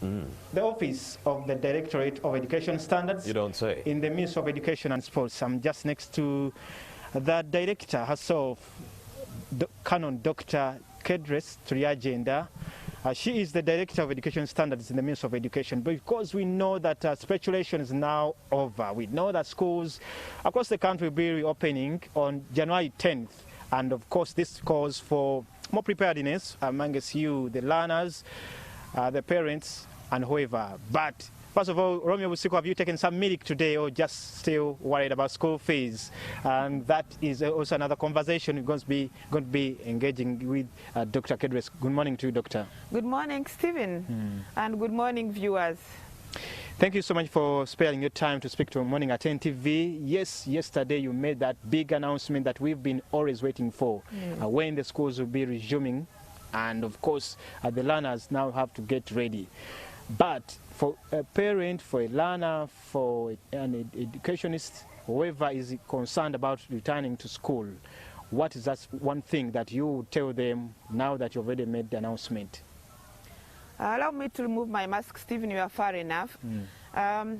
the office of the Directorate of Education Standards. You don't say. In the Ministry of Education and Sports. I'm just next to the director herself, Canon Dr. Kedres Triagenda. She is the Director of Education Standards in the Ministry of Education. But because we know that speculation is now over, we know that schools across the country will be reopening on January 10th. And of course, this calls for more preparedness amongst you, the learners, the parents, and whoever. But first of all, Romeo Busiko, have you taken some milk today or just still worried about school fees? And that is also another conversation we're going to be engaging with Dr. Kedres. Good morning to you, Doctor. Good morning, Stephen, and good morning, viewers. Thank you so much for sparing your time to speak to Morning at NTV. Yes, yesterday you made that big announcement that we've been always waiting for, when the schools will be resuming. And of course, the learners now have to get ready. But for a parent, for a learner, for an educationist, whoever is concerned about returning to school, what is that one thing that you would tell them now that you've already made the announcement? Allow me to remove my mask, Stephen, you are far enough.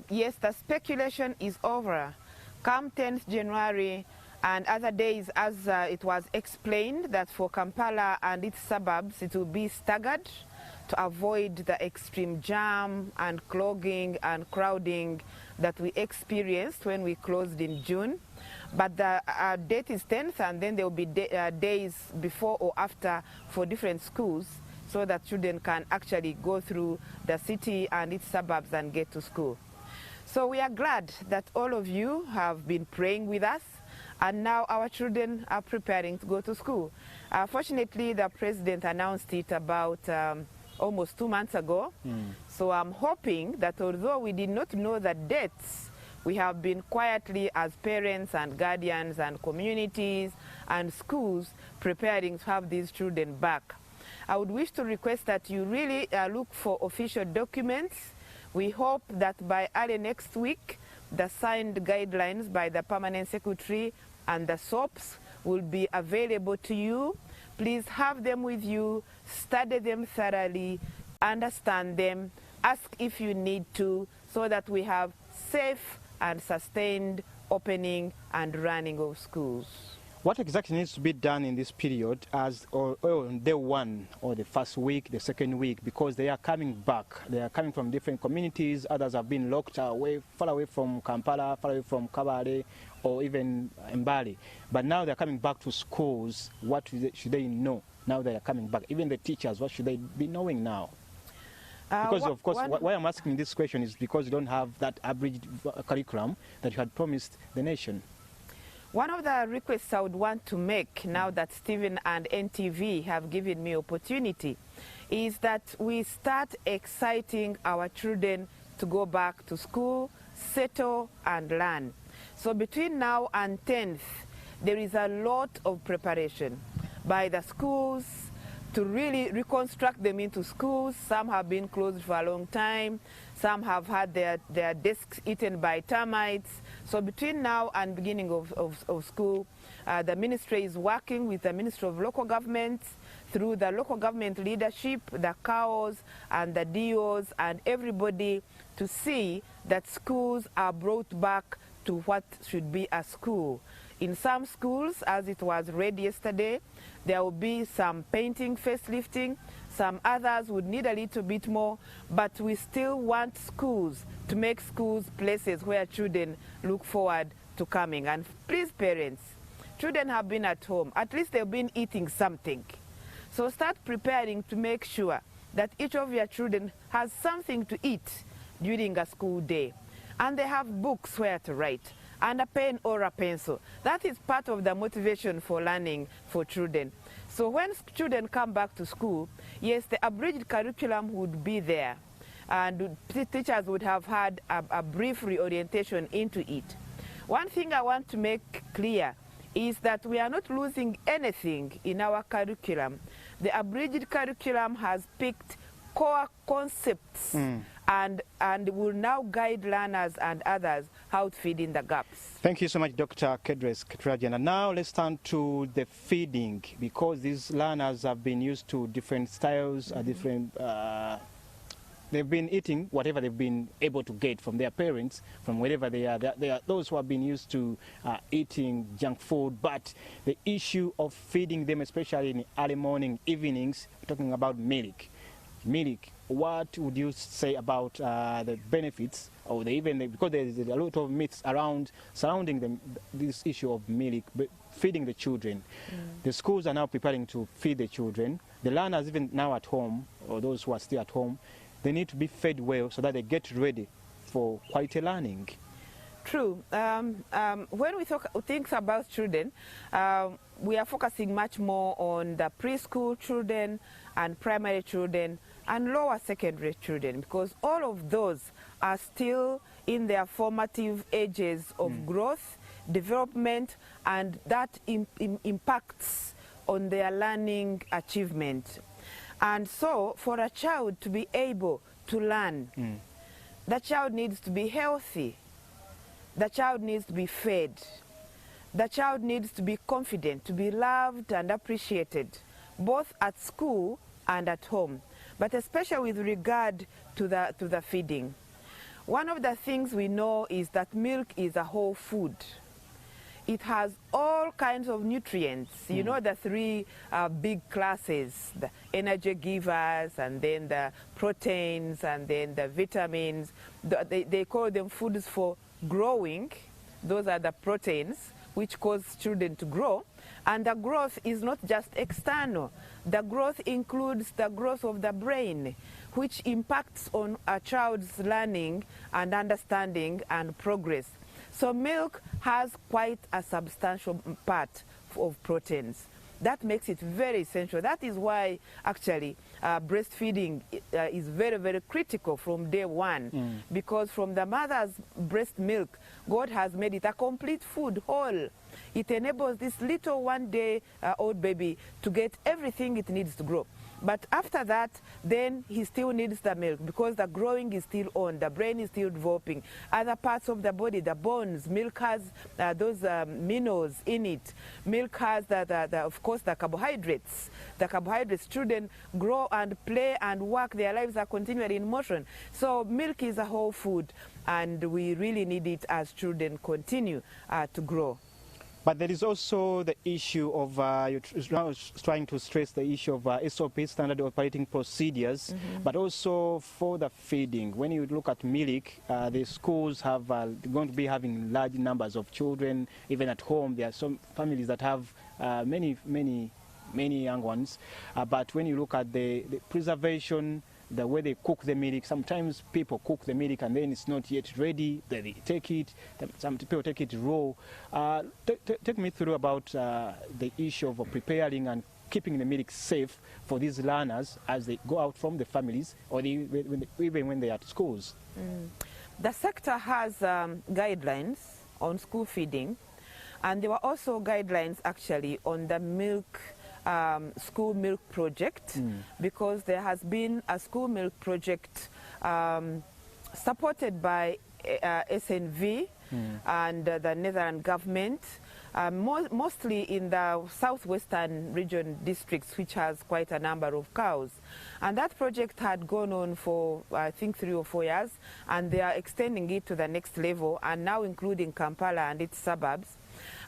Yes, the speculation is over. Come 10th January and other days, as it was explained, that for Kampala and its suburbs, it will be staggered to avoid the extreme jam and clogging and crowding that we experienced when we closed in June. But the date is 10th, and then there will be days before or after for different schools, so that children can actually go through the city and its suburbs and get to school. So we are glad that all of you have been praying with us, and now our children are preparing to go to school. Fortunately, the president announced it about almost 2 months ago. So I'm hoping that although we did not know the dates, we have been quietly as parents and guardians and communities and schools preparing to have these children back. I would wish to request that you really look for official documents. We hope that by early next week, the signed guidelines by the Permanent Secretary and the SOPs will be available to you. Please have them with you, study them thoroughly, understand them, ask if you need to, so that we have safe and sustained opening and running of schools. What exactly needs to be done in this period, as on day one, or the first week, the second week, because they are coming back. They are coming from different communities. Others have been locked away, far away from Kampala, far away from Kabale, or even Mbali. But now they're coming back to schools. What should they know now they are coming back? Even the teachers, what should they be knowing now? Because, of course, why I'm asking this question is because you don't have that abridged curriculum that you had promised the nation. One of the requests I would want to make, now that Stephen and NTV have given me opportunity, is that we start exciting our children to go back to school, settle and learn. So between now and 10th, there is a lot of preparation by the schools to really reconstruct them into schools. Some have been closed for a long time. Some have had their desks eaten by termites. So between now and beginning of school, the ministry is working with the Ministry of Local Government through the local government leadership, the CAOs and the DOs and everybody, to see that schools are brought back to what should be a school. In some schools, as it was read yesterday, there will be some painting, facelifting. Some others would need a little bit more, but we still want schools to make schools places where children look forward to coming. And please, parents, children have been at home. At least they've been eating something. So start preparing to make sure that each of your children has something to eat during a school day. And they have books where to write, and a pen or a pencil. That is part of the motivation for learning for children. So when children come back to school, yes, the abridged curriculum would be there, and teachers would have had a brief reorientation into it. One thing I want to make clear is that we are not losing anything in our curriculum. The abridged curriculum has picked core concepts and will now guide learners and others how to feed in the gaps. Thank you so much, Dr. Kedres Triagenda. Now let's turn to the feeding, because these learners have been used to different styles, different they've been eating whatever they've been able to get from their parents, from wherever they are. They are those who have been used to eating junk food. But the issue of feeding them, especially in early morning, evenings, talking about milk. What would you say about the benefits, or because there's a lot of myths surrounding this issue of milk, feeding the children. The schools are now preparing to feed the children. The learners, even now at home, or those who are still at home, they need to be fed well so that they get ready for quality learning. True. When we think about children, we are focusing much more on the preschool children and primary children and lower secondary children, because all of those are still in their formative ages of growth, development, and that impacts on their learning achievement. And so for a child to be able to learn, the child needs to be healthy, the child needs to be fed, the child needs to be confident, to be loved and appreciated, both at school and at home, but especially with regard to the feeding. One of the things we know is that milk is a whole food. It has all kinds of nutrients. You know, the three big classes, the energy givers, and then the proteins, and then the vitamins. They call them foods for growing. Those are the proteins which cause children to grow. And the growth is not just external. The growth includes the growth of the brain, which impacts on a child's learning and understanding and progress. So milk has quite a substantial part of proteins. That makes it very essential. That is why actually breastfeeding is very, very critical from day one, because from the mother's breast milk, God has made it a complete food, whole. It enables this little one-day-old baby to get everything it needs to grow. But after that, then he still needs the milk, because the growing is still on, the brain is still developing. Other parts of the body, the bones, milk has those minerals in it. Milk has, of course, the carbohydrates. The carbohydrates, children grow and play and work, their lives are continually in motion. So milk is a whole food, and we really need it as children continue to grow. But there is also the issue of, you're now trying to stress the issue of SOP, standard operating procedures, but also for the feeding. When you look at milk, the schools have going to be having large numbers of children, even at home. There are some families that have many young ones. But when you look at the preservation, the way they cook the milk, sometimes people cook the milk and then it's not yet ready, they take it, some people take it raw. Take me through about the issue of preparing and keeping the milk safe for these learners as they go out from the families, or even when they are at schools. The sector has guidelines on school feeding, and there were also guidelines actually on the milk school milk project, because there has been a school milk project supported by SNV and the Netherlands government, mostly in the southwestern region districts, which has quite a number of cows. And that project had gone on for, I think, 3 or 4 years, and they are extending it to the next level, and now including Kampala and its suburbs.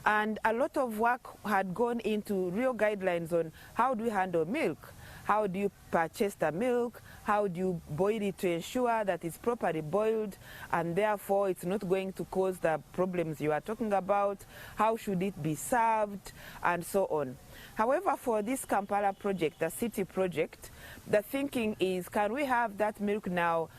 And a lot of work had gone into real guidelines on how do we handle milk, how do you purchase the milk, how do you boil it to ensure that it's properly boiled and therefore it's not going to cause the problems you are talking about, how should it be served, and so on. However, for this Kampala project, the city project, the thinking is, can we have that milk now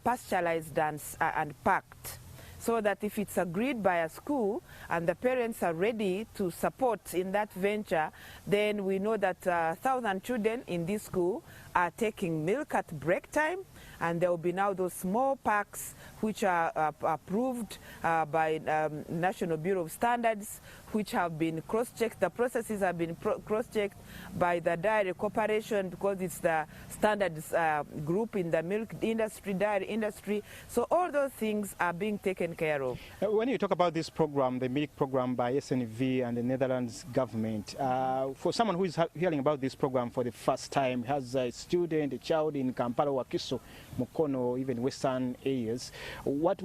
pasteurized and packed, so that if it's agreed by a school and the parents are ready to support in that venture, then we know that 1,000 children in this school are taking milk at break time, and there will be now those small packs which are approved by National Bureau of Standards, which have been cross-checked. The processes have been cross-checked by the Dairy Corporation because it's the standards group in the milk industry, dairy industry. So all those things are being taken care of. When you talk about this program, the milk program by SNV and the Netherlands government, for someone who is hearing about this program for the first time, has a student, a child in Kampala, Wakiso, Mukono, even Western areas, what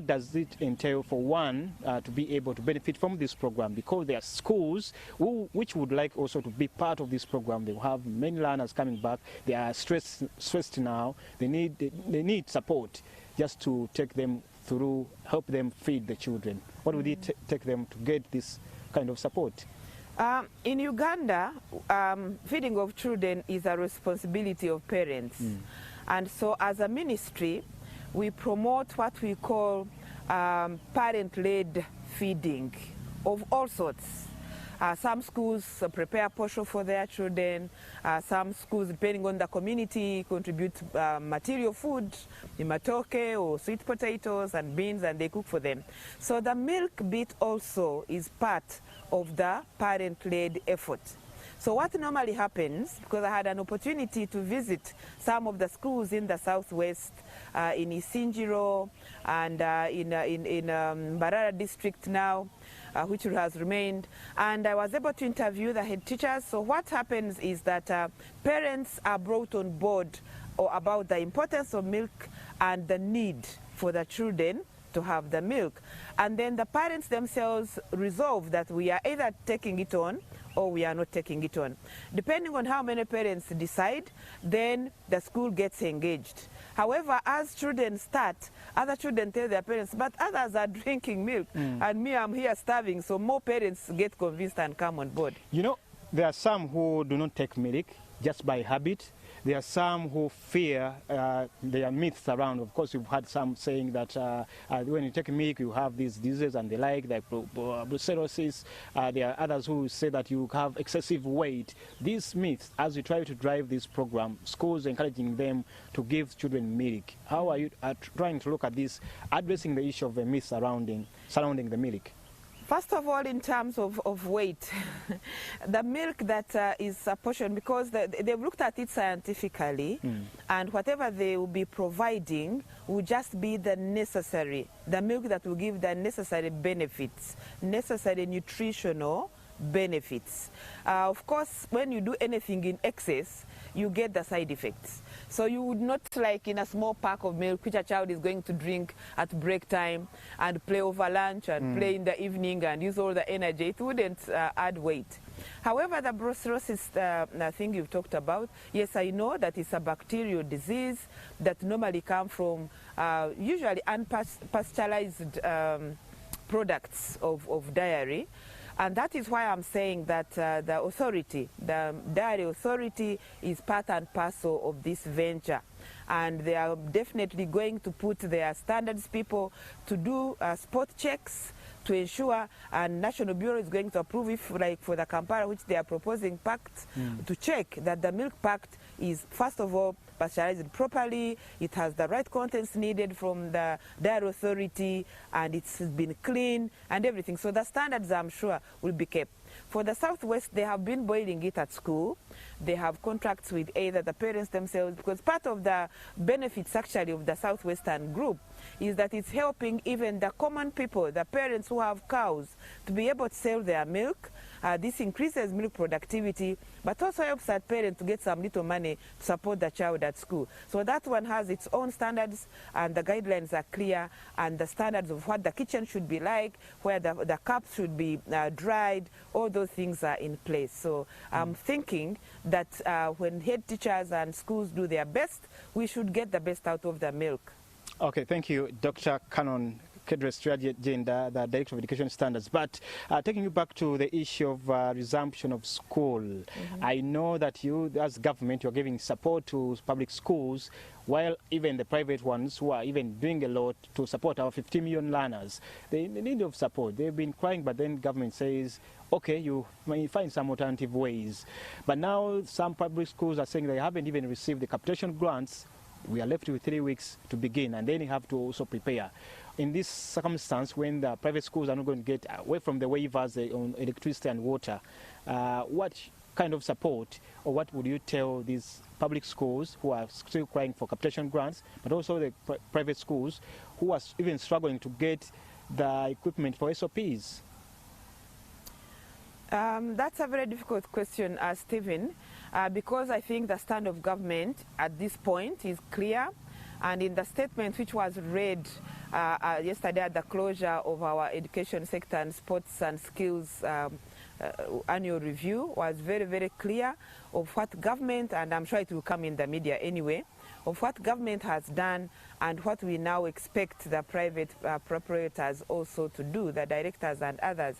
does it entail for one to be able to benefit from this program? Because there are schools which would like also to be part of this program. They will have many learners coming back. They are stressed now. They need support just to take them through, help them feed the children. What would it take them to get this kind of support? In Uganda, feeding of children is a responsibility of parents. And so as a ministry, we promote what we call parent-led feeding of all sorts. Some schools prepare posho for their children. Some schools, depending on the community, contribute material food, matoke or sweet potatoes and beans, and they cook for them. So the milk bit also is part of the parent-led effort. So what normally happens, because I had an opportunity to visit some of the schools in the southwest, in Isinjiro and in Mbarara district now, which has remained, and I was able to interview the head teachers. So what happens is that parents are brought on board about the importance of milk and the need for the children to have the milk. And then the parents themselves resolve that we are either taking it on or we are not taking it on. Depending on how many parents decide, then the school gets engaged. However, as children start, other children tell their parents, but others are drinking milk, and me, I'm here starving, so more parents get convinced and come on board. You know, there are some who do not take milk just by habit. There are some who fear, there are myths around. Of course, you've had some saying that when you take milk, you have these diseases and the like brucellosis. There are others who say that you have excessive weight. These myths, as you try to drive this program, schools encouraging them to give children milk. How are you trying to look at this, addressing the issue of the myths surrounding the milk? First of all, in terms of weight, the milk that is apportioned, because they've looked at it scientifically, and whatever they will be providing will just be the milk that will give the necessary benefits, necessary nutritional benefits. Of course, when you do anything in excess, you get the side effects. So you would not, like in a small pack of milk which a child is going to drink at break time and play over lunch and play in the evening and use all the energy. It wouldn't add weight. However, the brucellosis thing you've talked about, yes, I know that it's a bacterial disease that normally come from usually unpasteurized products of dairy. And that is why I'm saying that the authority, the Dairy Authority, is part and parcel of this venture. And they are definitely going to put their standards people to do spot checks to ensure, and National Bureau is going to approve if, like for the Kampala, which they are proposing packed, to check that the milk packed is, first of all, pasteurized properly, it has the right contents needed from the Dairy Authority, and it's been clean and everything. So the standards, I'm sure, will be kept. For the Southwest, they have been boiling it at school. They have contracts with either the parents themselves, because part of the benefits actually of the Southwestern group is that it's helping even the common people, the parents who have cows, to be able to sell their milk. This increases milk productivity, but also helps that parent to get some little money to support the child at school. So that one has its own standards, and the guidelines are clear, and the standards of what the kitchen should be like, where the cups should be dried, all those things are in place. So I'm thinking that when head teachers and schools do their best, we should get the best out of the milk. Okay, thank you, Dr. Canon Kedres Triagenda, the Director of Education Standards. But taking you back to the issue of resumption of school, I know that you, as government, you're giving support to public schools, while even the private ones who are even doing a lot to support our 50 million learners, they need of support. They've been crying, but then government says, okay, you may find some alternative ways. But now some public schools are saying they haven't even received the capitation grants We are left with 3 weeks to begin, and then you have to also prepare. In this circumstance, when the private schools are not going to get away from the waivers on electricity and water, what kind of support, or what would you tell these public schools who are still crying for capitation grants, but also the private schools who are even struggling to get the equipment for SOPs? That's a very difficult question, Stephen, because I think the stand of government at this point is clear. And in the statement which was read yesterday at the closure of our education sector and sports and skills annual review, was very, very clear of what government, and I'm sure it will come in the media anyway, of what government has done and what we now expect the private proprietors also to do, the directors and others.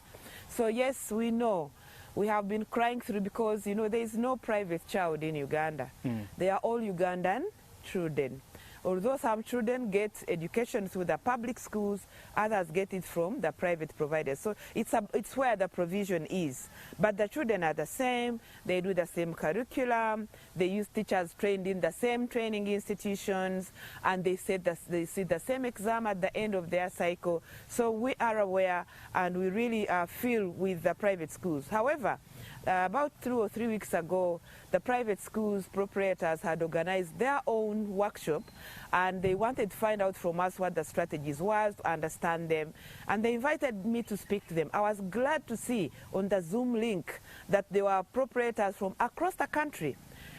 So yes, we know. We have been crying through because, you know, there is no private child in Uganda. They are all Ugandan children. Although some children get education through the public schools, others get it from the private providers. So it's where the provision is. But the children are the same, they do the same curriculum, they use teachers trained in the same training institutions, and they see the same exam at the end of their cycle. So we are aware, and we really feel with the private schools. However, about 2 or 3 weeks ago, the private schools proprietors had organized their own workshop, and they wanted to find out from us what the strategies was, to understand them, and they invited me to speak to them. I was glad to see on the Zoom link that there were proprietors from across the country.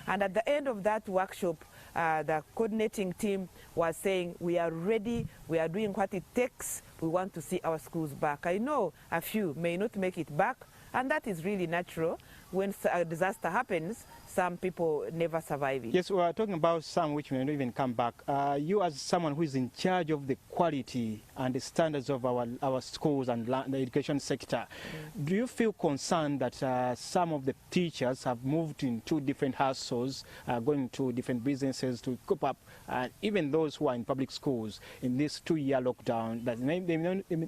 And at the end of that workshop, the coordinating team was saying, we are ready, we are doing what it takes, we want to see our schools back. I know a few may not make it back, and that is really natural. When a disaster happens, some people never survive it. Yes, we are talking about some which may not even come back. You, as someone who is in charge of the quality and the standards of our schools and the education sector, do you feel concerned that some of the teachers have moved into different households, going to different businesses to cope up, even those who are in public schools in this 2-year lockdown, that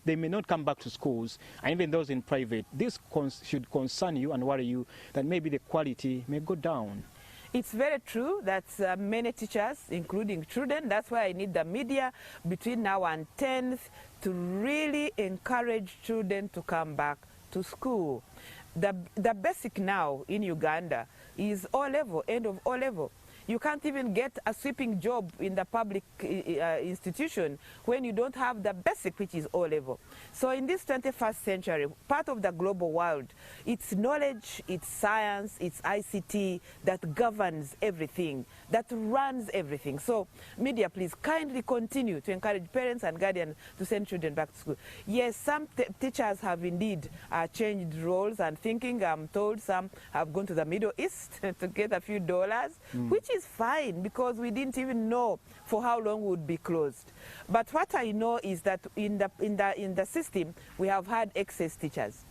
they may not come back to schools, and even those in private? This should concern you and worry you that maybe the quality may go down. It's very true that many teachers, including children, that's why I need the media between now and 10th to really encourage children to come back to school. The basic now in Uganda is O-level, end of O-level. You can't even get a sweeping job in the public institution when you don't have the basic, which is O-level. So in this 21st century, part of the global world, it's knowledge, it's science, it's ICT that governs everything, that runs everything. So media, please kindly continue to encourage parents and guardians to send children back to school. Yes, some teachers have indeed changed roles and thinking. I'm told some have gone to the Middle East to get a few dollars, which is fine, because we didn't even know for how long we would be closed. But what I know is that in the system we have had excess teachers.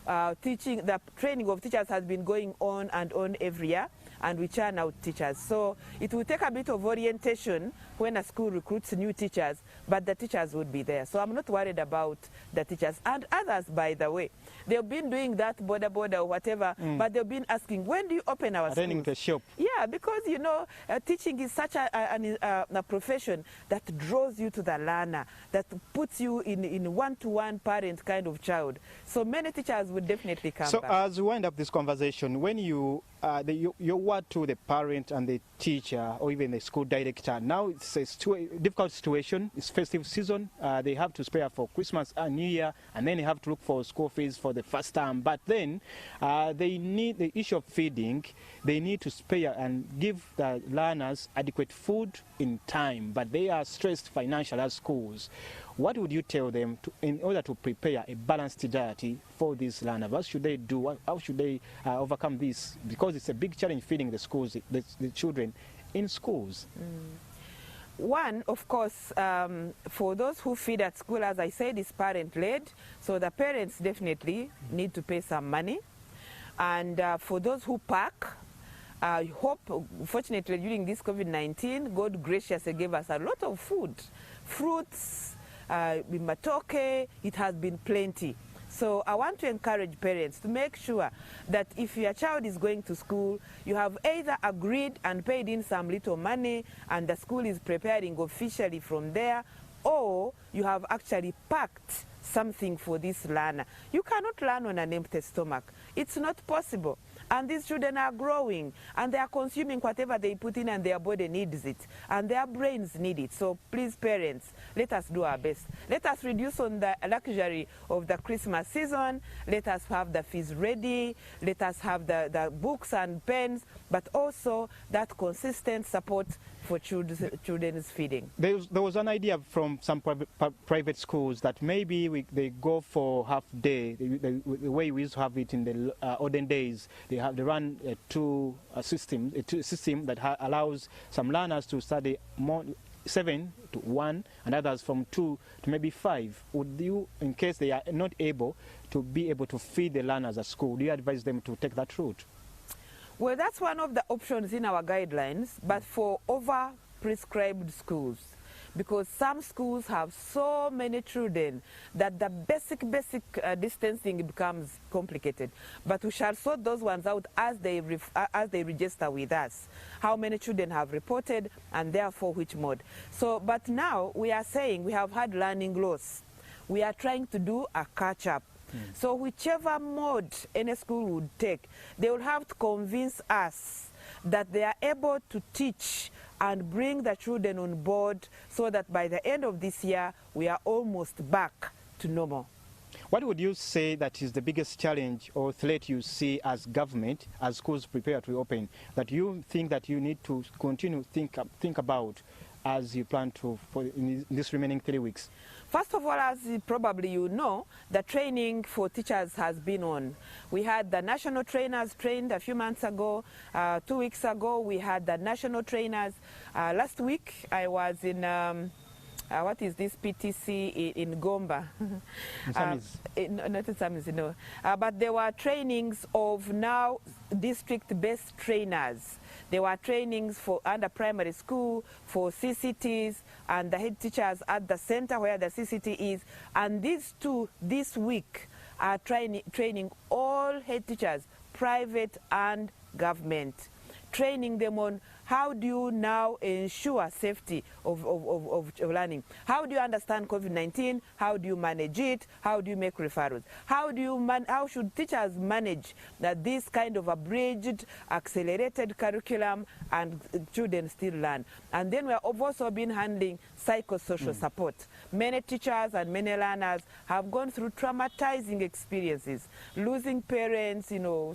The training of teachers has been going on and on every year, and we churn out teachers. So it will take a bit of orientation when a school recruits new teachers, but the teachers would be there. So I'm not worried about the teachers. And others, by the way, they've been doing that border or whatever, but they've been asking, when do you open our schools? Attending the shop. Yeah, because, you know, teaching is such a profession that draws you to the learner, that puts you in one-to-one parent kind of child. So many teachers would definitely come back. So as we wind up this conversation, when your word to the parent and the teacher or even the school director, now it's a difficult situation. It's festive season. They have to spare for Christmas and New Year, and then they have to look for school fees for the first time. But then they need the issue of feeding. They need to spare and give the learners adequate food in time, but they are stressed financially as schools. What would you tell them in order to prepare a balanced diet for these learners? What should they do? How should they overcome this? Because it's a big challenge feeding the schools, the children in schools. One, of course, for those who feed at school, as I said, is parent-led. So the parents definitely need to pay some money. And for those who pack, I hope, fortunately, during this COVID-19, God graciously gave us a lot of food, fruits, matoke, it has been plenty. So I want to encourage parents to make sure that if your child is going to school, you have either agreed and paid in some little money and the school is preparing officially from there, or you have actually packed something for this learner. You cannot learn on an empty stomach. It's not possible. And these children are growing and they are consuming whatever they put in and their body needs it and their brains need it. So please parents, let us do our best. Let us reduce on the luxury of the Christmas season. Let us have the fees ready. Let us have the books and pens, but also that consistent support for children's feeding. There was an idea from some private schools that maybe they go for half day, the way we used to have it in the olden days. They run a system that allows some learners to study 7 to 1 and others from 2 to maybe 5. Would you, in case they are not able to feed the learners at school, do you advise them to take that route? Well, that's one of the options in our guidelines, but for over-prescribed schools, because some schools have so many children that the basic distancing becomes complicated. But we shall sort those ones out as they register with us, how many children have reported and therefore which mode. So, but now we are saying we have had learning loss. We are trying to do a catch-up. So whichever mode any school would take, they will have to convince us that they are able to teach and bring the children on board so that by the end of this year, we are almost back to normal. What would you say that is the biggest challenge or threat you see as government, as schools prepare to open, that you think that you need to continue to think about as you plan to in this remaining 3 weeks? First of all, as probably you know, the training for teachers has been on. We had the national trainers trained a few months ago. 2 weeks ago, we had the national trainers. Last week, I was in, what is this, PTC in Gomba. Not in Samiz, no. But there were trainings of now district-based trainers. There were trainings for under primary school, for CCTs, and the head teachers at the center where the CCT is. And these two, this week, are training all head teachers, private and government, training them on how do you now ensure safety of learning? How do you understand COVID-19? How do you manage it? How do you make referrals? How should teachers manage this kind of abridged, accelerated curriculum and children still learn? And then we have also been handling psychosocial support. Many teachers and many learners have gone through traumatizing experiences, losing parents,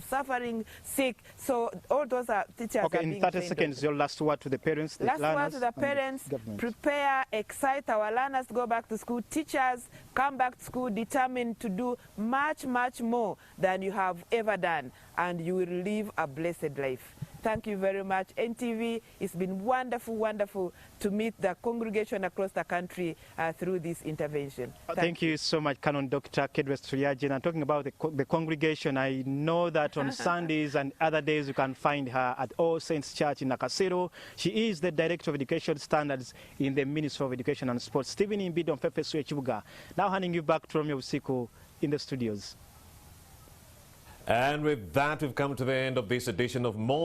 suffering sick. So all those are teachers. Okay, in 30 seconds, your last word to the parents, last word to the parents, prepare, excite our learners to go back to school. Teachers, come back to school determined to do much, much more than you have ever done, and you will live a blessed life. Thank you very much, NTV. It's been wonderful, wonderful to meet the congregation across the country through this intervention. Thank you so much, Canon Dr. Kedres Turiajen. And talking about the congregation, I know that on Sundays and other days you can find her at All Saints Church in Nakasero. She is the Director of Education Standards in the Ministry of Education and Sports. Stephen Imbido Mfefe Chibuga. Now handing you back to Romeo Usiku in the studios. And with that, we've come to the end of this edition of More